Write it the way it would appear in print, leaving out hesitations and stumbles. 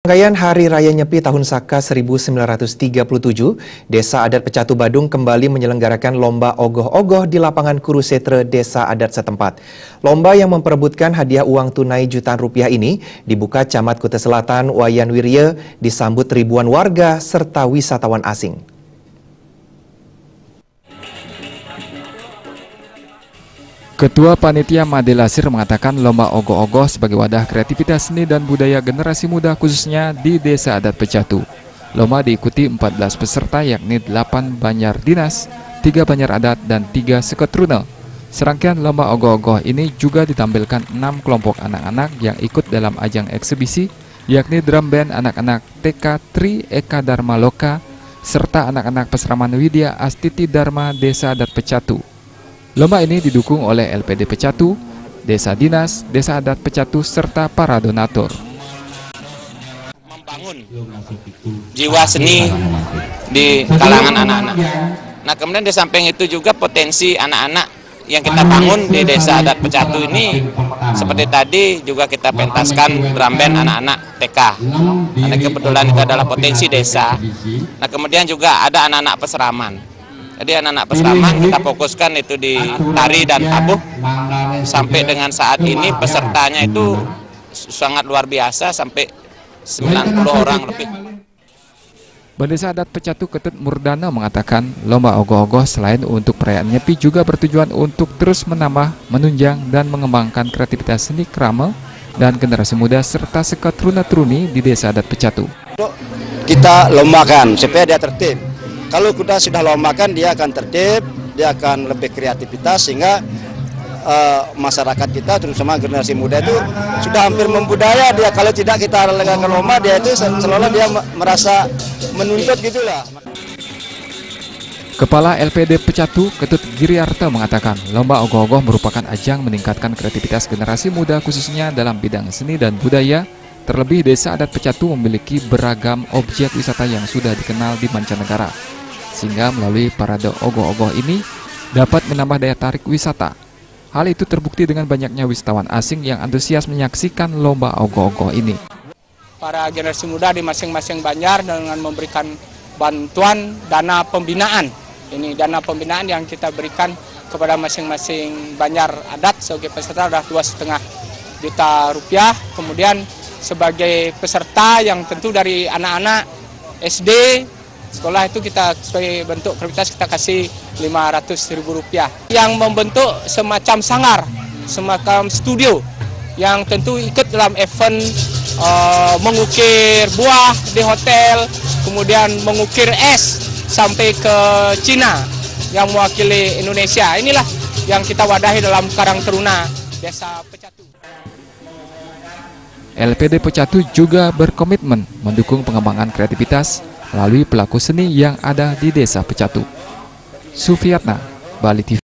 Rangkaian Hari Raya Nyepi Tahun Saka 1937, Desa Adat Pecatu Badung kembali menyelenggarakan Lomba Ogoh-Ogoh di lapangan Kurusetre Desa Adat setempat. Lomba yang memperebutkan hadiah uang tunai jutaan rupiah ini dibuka Camat Kuta Selatan Wayan Wirya disambut ribuan warga serta wisatawan asing. Ketua Panitia Made Lasir mengatakan lomba ogoh-ogoh sebagai wadah kreativitas seni dan budaya generasi muda khususnya di Desa Adat Pecatu. Lomba diikuti 14 peserta yakni 8 Banjar Dinas, 3 Banjar Adat, dan 3 Seketrunel. Serangkaian lomba ogoh-ogoh ini juga ditampilkan 6 kelompok anak-anak yang ikut dalam ajang eksibisi yakni drum band anak-anak TK Tri Eka Dharma Loka serta anak-anak Pesraman Widya Astiti Dharma Desa Adat Pecatu. Lomba ini didukung oleh LPD Pecatu, Desa Dinas, Desa Adat Pecatu, serta para donatur. Membangun jiwa seni di kalangan anak-anak. Nah, kemudian di samping itu juga potensi anak-anak yang kita bangun di Desa Adat Pecatu ini, seperti tadi juga kita pentaskan drum band anak-anak TK. Karena kebetulan itu adalah potensi desa. Nah, kemudian juga ada anak-anak peseraman. Jadi anak-anak peseraman kita fokuskan itu di tari dan tabuh. Sampai dengan saat ini pesertanya itu sangat luar biasa, sampai 90 orang lebih. Desa Adat Pecatu Ketut Murdana mengatakan lomba ogoh-ogoh selain untuk perayaan Nyepi juga bertujuan untuk terus menambah, menunjang, dan mengembangkan kreativitas seni krama dan generasi muda serta seketruna-truni di Desa Adat Pecatu. Kita lombakan supaya dia tertib. Kalau kita sudah lombakan, dia akan tertib, dia akan lebih kreativitas, sehingga masyarakat kita, terutama generasi muda itu sudah hampir membudaya dia. Kalau tidak kita legalkan lomba, dia itu selalu dia merasa menuntut gitulah. Kepala LPD Pecatu Ketut Giriarta mengatakan lomba ogoh-ogoh merupakan ajang meningkatkan kreativitas generasi muda khususnya dalam bidang seni dan budaya. Terlebih Desa Adat Pecatu memiliki beragam objek wisata yang sudah dikenal di mancanegara. Sehingga melalui parade ogoh-ogoh ini dapat menambah daya tarik wisata. Hal itu terbukti dengan banyaknya wisatawan asing yang antusias menyaksikan lomba ogoh-ogoh ini. Para generasi muda di masing-masing banjar dengan memberikan bantuan dana pembinaan. Ini dana pembinaan yang kita berikan kepada masing-masing banjar adat sebagai peserta adalah 2,5 juta rupiah. Kemudian sebagai peserta yang tentu dari anak-anak SD, sekolah itu kita sebagai bentuk kreativitas kita kasih Rp500.000 yang membentuk semacam sanggar, semacam studio yang tentu ikut dalam event mengukir buah di hotel, kemudian mengukir es sampai ke Cina yang mewakili Indonesia. Inilah yang kita wadahi dalam Karang Taruna Desa Pecatu. LPD Pecatu juga berkomitmen mendukung pengembangan kreativitas melalui pelaku seni yang ada di Desa Pecatu. Sufiatna, Bali TV.